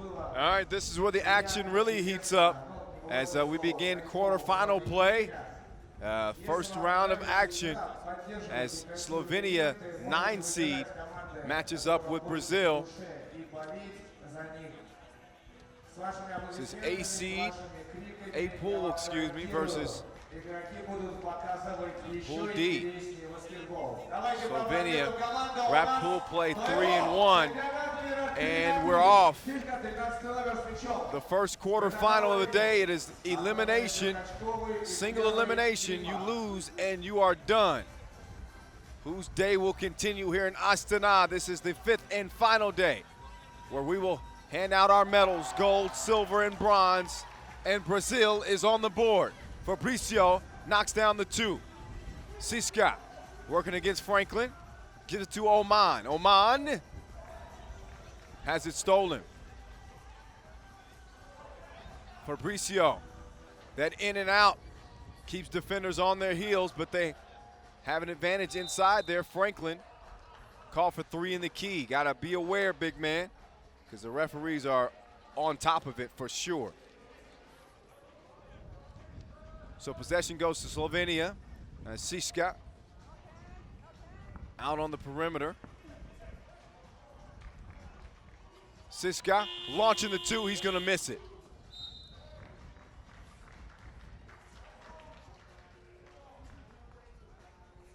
All right, this is where the action really heats up as we begin quarterfinal play. First round of action as Slovenia, 9 seed, matches up with Brazil. This is A seed, A pool, excuse me, versus Pool D. Slovenia wrap pool play 3-1, and we're off. The first quarterfinal of the day, it is elimination, single elimination. You lose and you are done. Whose day will continue here in Astana. This is the 5th and final day where we will hand out our medals, gold, silver, and bronze, and Brazil is on the board. Fabricio knocks down the 2. Siska working against Franklin, gives it to Oman. Oman has it stolen. Fabricio, that in and out keeps defenders on their heels, but they have an advantage inside there. Franklin called for 3 in the key. Gotta be aware, big man, because the referees are on top of it for sure. So possession goes to Slovenia. Siska out on the perimeter. Siska launching the 2, he's gonna miss it.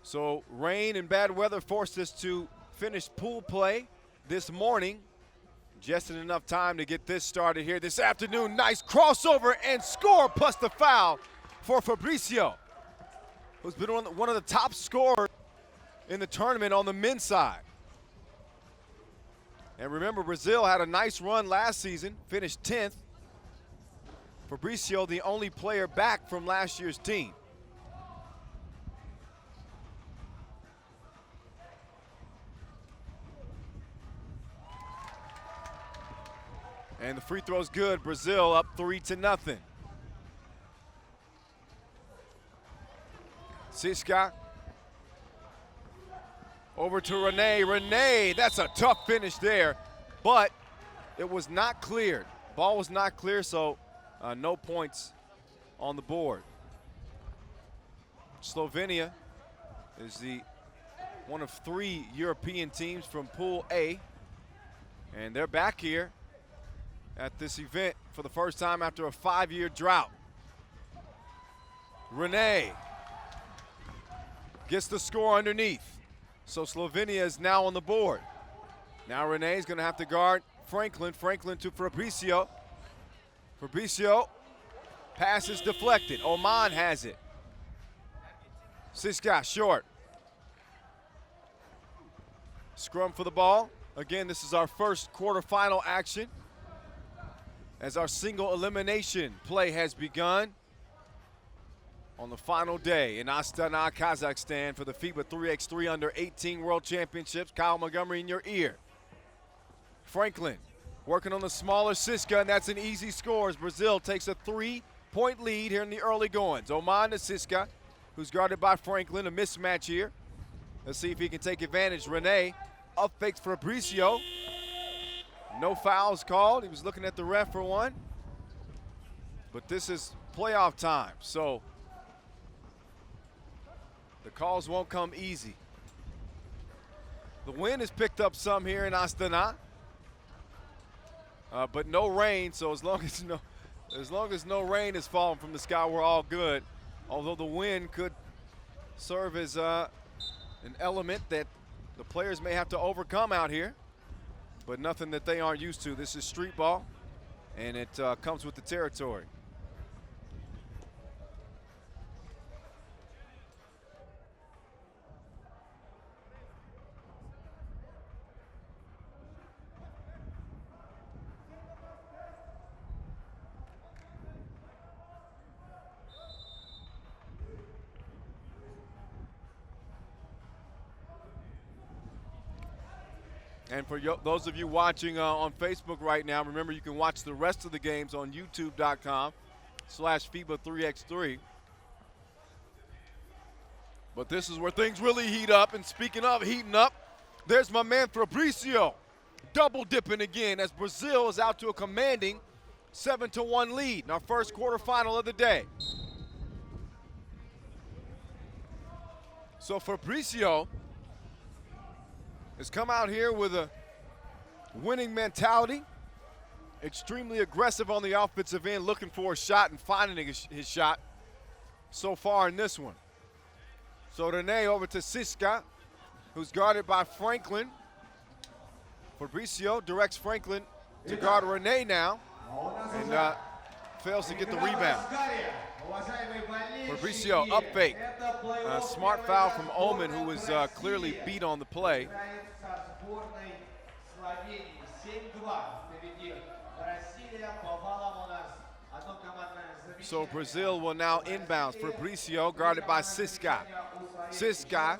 So rain and bad weather forced us to finish pool play this morning. Just in enough time to get this started here this afternoon. Nice crossover and score, plus the foul for Fabricio, who's been one of the top scorers in the tournament on the men's side. And remember, Brazil had a nice run last season, finished 10th. Fabricio, the only player back from last year's team. And the free throw's good. Brazil up 3-0. Siska over to Rene. Rene, that's a tough finish there, but it was not cleared. Ball was not clear, so no points on the board. Slovenia is one of 3 European teams from Pool A, and they're back here at this event for the first time after a 5-year drought. Rene gets the score underneath. So Slovenia is now on the board. Now Rene is gonna have to guard Franklin. Franklin to Fabricio. Fabricio, pass is deflected. Oman has it. Siska short. Scrum for the ball. Again, this is our first quarterfinal action as our single elimination play has begun on the final day in Astana, Kazakhstan for the FIBA 3x3 U18 World Championships. Kyle Montgomery in your ear. Franklin working on the smaller Siska, and that's an easy score as Brazil takes a 3-point lead here in the early goings. Oman to Siska, who's guarded by Franklin, a mismatch here. Let's see if he can take advantage. Rene up fakes Fabricio. No fouls called. He was looking at the ref for one. But this is playoff time, so the calls won't come easy. The wind has picked up some here in Astana, but no rain. So as long as no rain is falling from the sky, we're all good. Although the wind could serve as an element that the players may have to overcome out here, but nothing that they aren't used to. This is street ball, and it comes with the territory. And for those of you watching on Facebook right now, remember you can watch the rest of the games on youtube.com/FIBA 3x3. But this is where things really heat up. And speaking of heating up, there's my man Fabricio double dipping again as Brazil is out to a commanding 7-1 lead in our first quarterfinal of the day. So Fabricio has come out here with a winning mentality, extremely aggressive on the offensive end, looking for a shot and finding his shot so far in this one. So Rene over to Siska, who's guarded by Franklin. Fabricio directs Franklin to guard Rene now, and fails to get the rebound. Fabricio up fake. Smart foul from Omen, who was clearly beat on the play. So Brazil will now inbounds. Fabricio guarded by Siska. Siska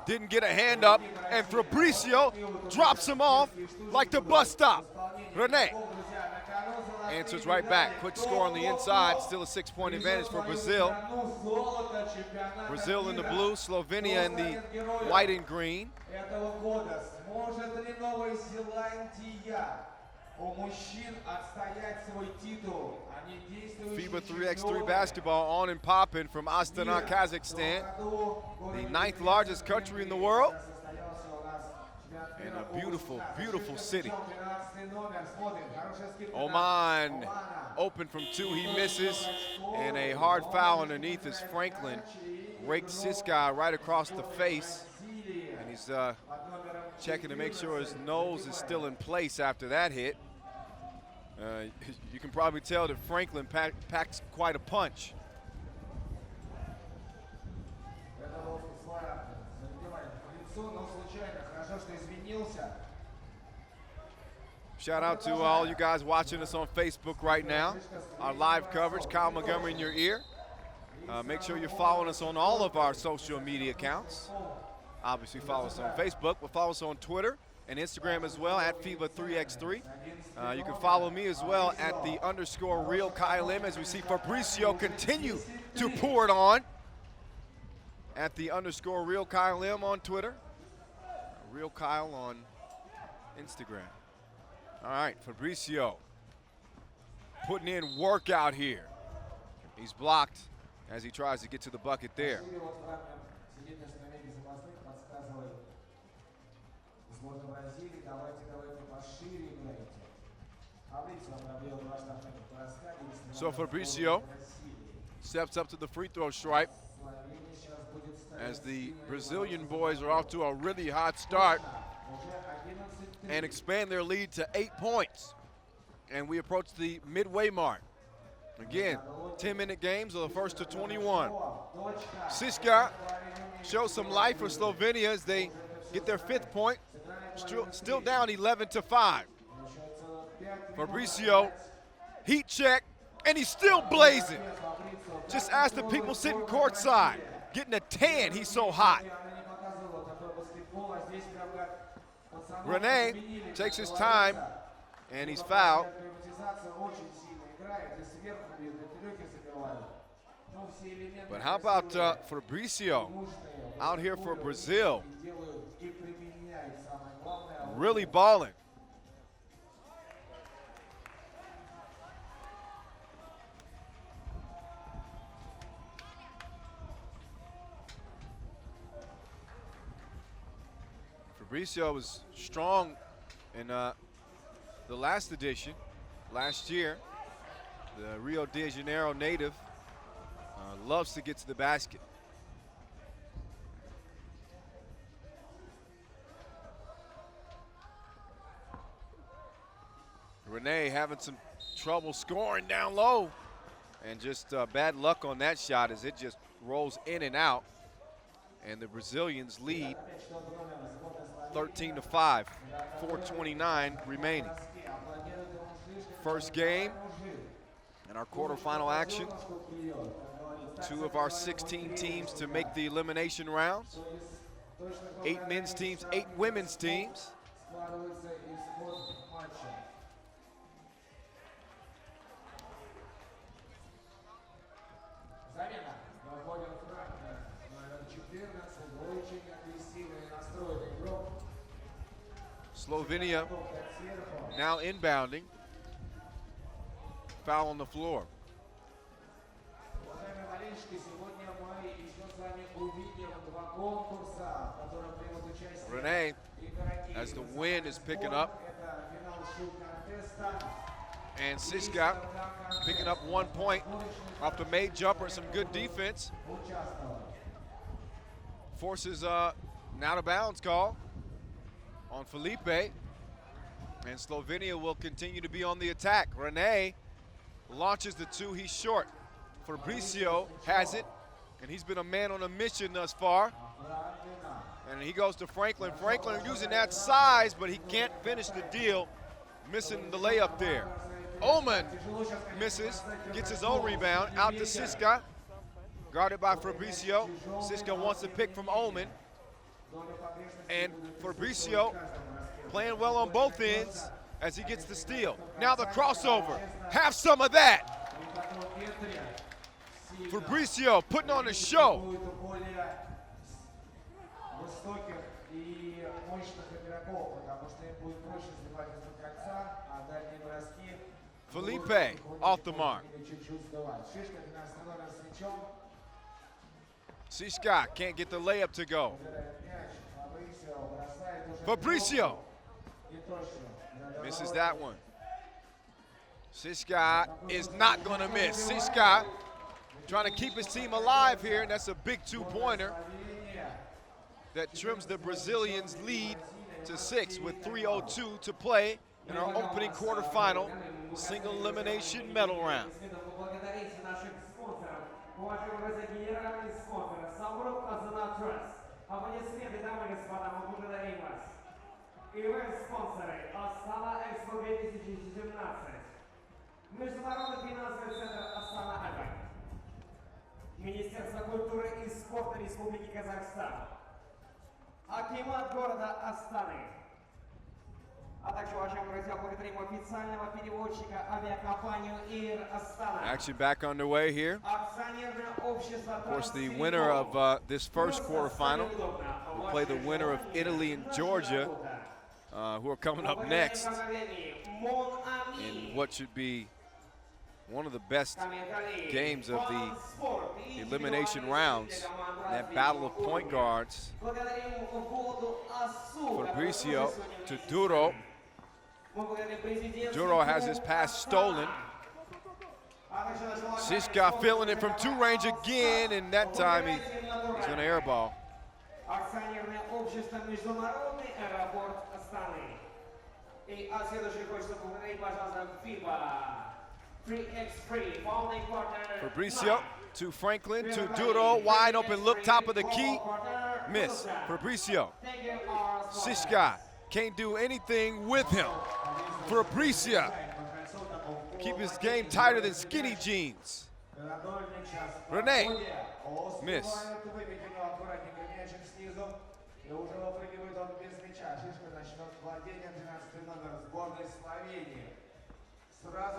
didn't get a hand up, and Fabricio drops him off like the bus stop. Rene answers right back. Quick score on the inside. Still a 6-point advantage for Brazil. Brazil in the blue, Slovenia in the white and green. FIBA 3x3 basketball on and popping from Astana, Kazakhstan, the 9th largest country in the world, and a beautiful, beautiful city. Oman open from 2, he misses, and a hard foul underneath as Franklin raked Siska right across the face, and he's checking to make sure his nose is still in place after that hit. You can probably tell that Franklin packs quite a punch. Shout out to all you guys watching us on Facebook right now. Our live coverage, Kyle Montgomery in your ear. Make sure you're following us on all of our social media accounts. Obviously follow us on Facebook, but follow us on Twitter and Instagram as well, at FIBA 3x3. You can follow me as well at the _real Kyle M, as we see Fabricio continue to pour it on at the _real Kyle M on Twitter, Real Kyle on Instagram. All right, Fabricio putting in work out here. He's blocked as he tries to get to the bucket there. So Fabricio steps up to the free throw stripe as the Brazilian boys are off to a really hot start and expand their lead to 8 points. And we approach the midway mark. Again, 10-minute games are the first to 21. Siska shows some life for Slovenia as they get their 5th point, still down 11-5. Fabricio, heat check, and he's still blazing. Just ask the people sitting courtside, getting a tan, he's so hot. Rene takes his time, and he's fouled. But how about Fabricio out here for Brazil? Really balling. Fabricio was strong in the last edition, last year. The Rio de Janeiro native loves to get to the basket. Rene having some trouble scoring down low, and just bad luck on that shot as it just rolls in and out. And the Brazilians lead 13-5, 4:29 remaining. First game in our quarterfinal action. 2 of our 16 teams to make the elimination rounds. 8 men's teams, 8 women's teams. Slovenia now inbounding. Foul on the floor. Renee, as the wind is picking up, and Siska picking up 1 point off the made jumper, some good defense. Forces an out of bounds call on Felipe, and Slovenia will continue to be on the attack. Renee launches the two, he's short. Fabricio has it, and he's been a man on a mission thus far. And he goes to Franklin. Franklin using that size, but he can't finish the deal, missing the layup there. Oman misses, gets his own rebound, out to Siska, guarded by Fabricio. Siska wants a pick from Oman, and Fabricio playing well on both ends as he gets the steal. Now the crossover, have some of that. Fabricio putting on a show. Felipe off the mark. Siska can't get the layup to go. Fabricio misses that one. Siska is not going to miss. Siska trying to keep his team alive here, and that's a big two-pointer that trims the Brazilians' lead to 6 with 3:02 to play in our opening quarterfinal single elimination medal round. Министерство культуры и спорта Республики Казахстан, Акимат города Астаны, а также, уважаемые друзья, благодарим официального переводчика авиакомпанию Air Astana. Action back underway here. Of course, the winner of this first quarterfinal will play the winner of Italy and Georgia, who are coming up next in what should be one of the best games of the elimination rounds. That battle of point guards. Fabricio to Duro. Duro has his pass stolen. Siska feeling it from two range again, and that time he's going to airball. Fabricio to Franklin to Duro, wide open look, top of the key, miss. Fabricio, Siska can't do anything with him. Fabricio, keep his game tighter than skinny jeans. Renee, miss.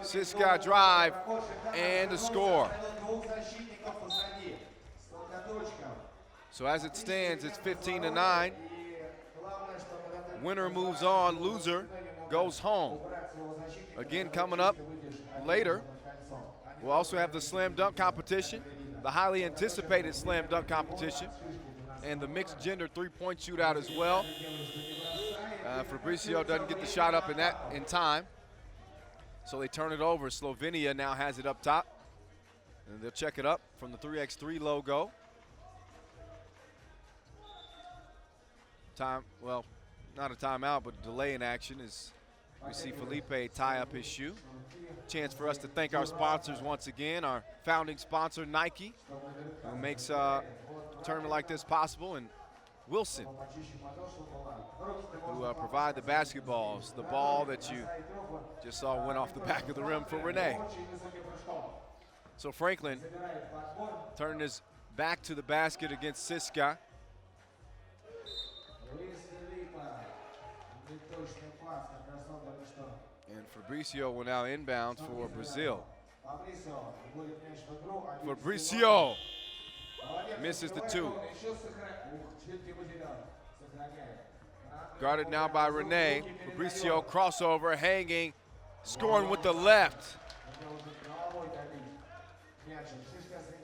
Siska drive and the score. So as it stands, it's 15-9. Winner moves on, loser goes home. Again, coming up later, we'll also have the slam dunk competition, the highly anticipated slam dunk competition, and the mixed gender three-point shootout as well. Fabricio doesn't get the shot up in time, so they turn it over. Slovenia now has it up top, and they'll check it up from the 3x3 logo. Well, not a timeout, but a delay in action as we see Felipe tie up his shoe. Chance for us to thank our sponsors once again, our founding sponsor, Nike, who makes a tournament like this possible, and Wilson, who provide the basketballs, the ball that you just saw went off the back of the rim for Renee. So Franklin turning his back to the basket against Siska. And Fabricio will now inbound for Brazil. Fabricio misses the two. Guarded now by Rene. Fabricio crossover, hanging, scoring with the left.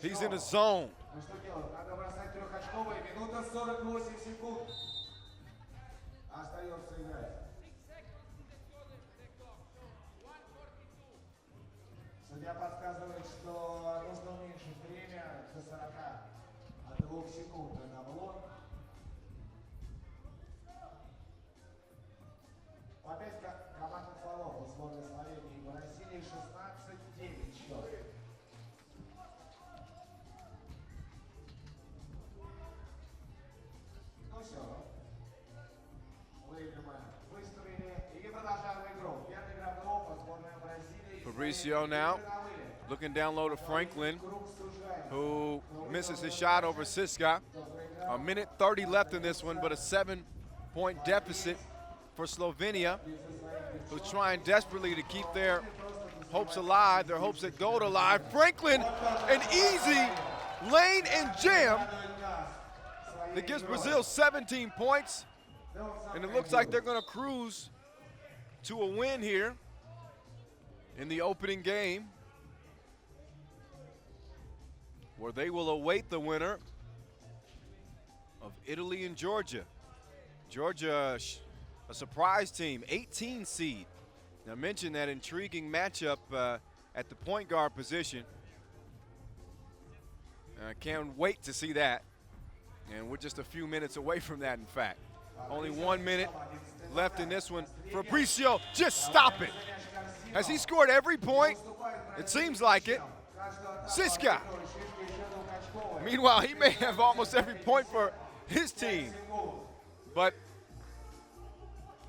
He's in the zone. Ну что делать? Надо бросать трехочковые. Минута 48 секунд. Остается играть. Судья подсказывает, что нужно уменьшить время до 42 секунд на блок. По 5 командных фолов у сборной Словении и Бразилии 16-9 счет. Ну все. Выставили и продолжаем игру. Первая игра блока сборная Бразилии. Fabricio now looking down low to Franklin, who misses his shot over Siska. A minute 30 left in this one, but a 7-point deficit for Slovenia, who's trying desperately to keep their hopes alive, their hopes at gold alive. Franklin, an easy lane and jam that gives Brazil 17 points, and it looks like they're going to cruise to a win here in the opening game, where they will await the winner of Italy and Georgia. Georgia, a surprise team, 18 seed. Now, I mentioned that intriguing matchup at the point guard position. I can't wait to see that. And we're just a few minutes away from that, in fact. Only 1 minute left in this one. Fabricio, just stop it. Has he scored every point? It seems like it. Siska. Meanwhile, he may have almost every point for his team. But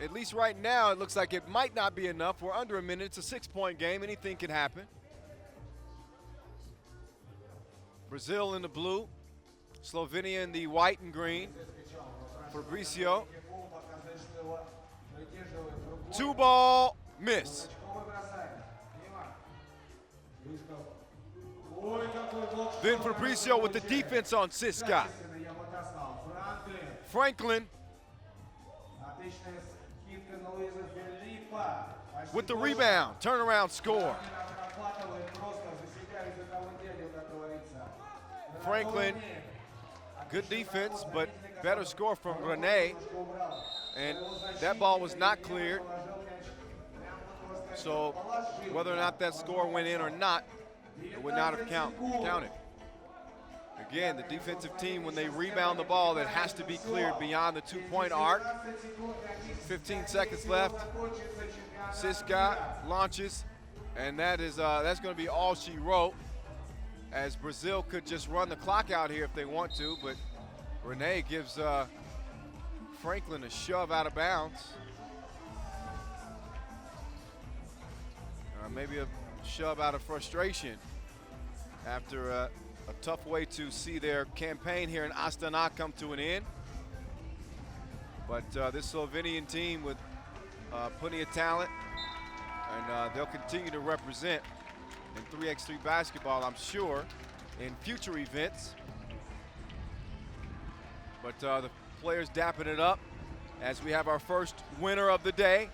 at least right now, it looks like it might not be enough. We're under a minute. It's a 6-point game. Anything can happen. Brazil in the blue. Slovenia in the white and green. Fabricio. 2-ball miss. Then Fabricio with the defense on Siska. Franklin with the rebound, turnaround score. Franklin, good defense, but better score from Rene. And that ball was not cleared. So whether or not that score went in or not, it would not have counted. Again, the defensive team, when they rebound the ball, that has to be cleared beyond the 2-point arc. 15 seconds left. Siska launches, and that's going to be all she wrote, as Brazil could just run the clock out here if they want to, but Rene gives Franklin a shove out of bounds. Maybe a shove out of frustration after a tough way to see their campaign here in Astana come to an end. But this Slovenian team with plenty of talent, and they'll continue to represent in 3x3 basketball, I'm sure, in future events. But the players dapping it up as we have our first winner of the day.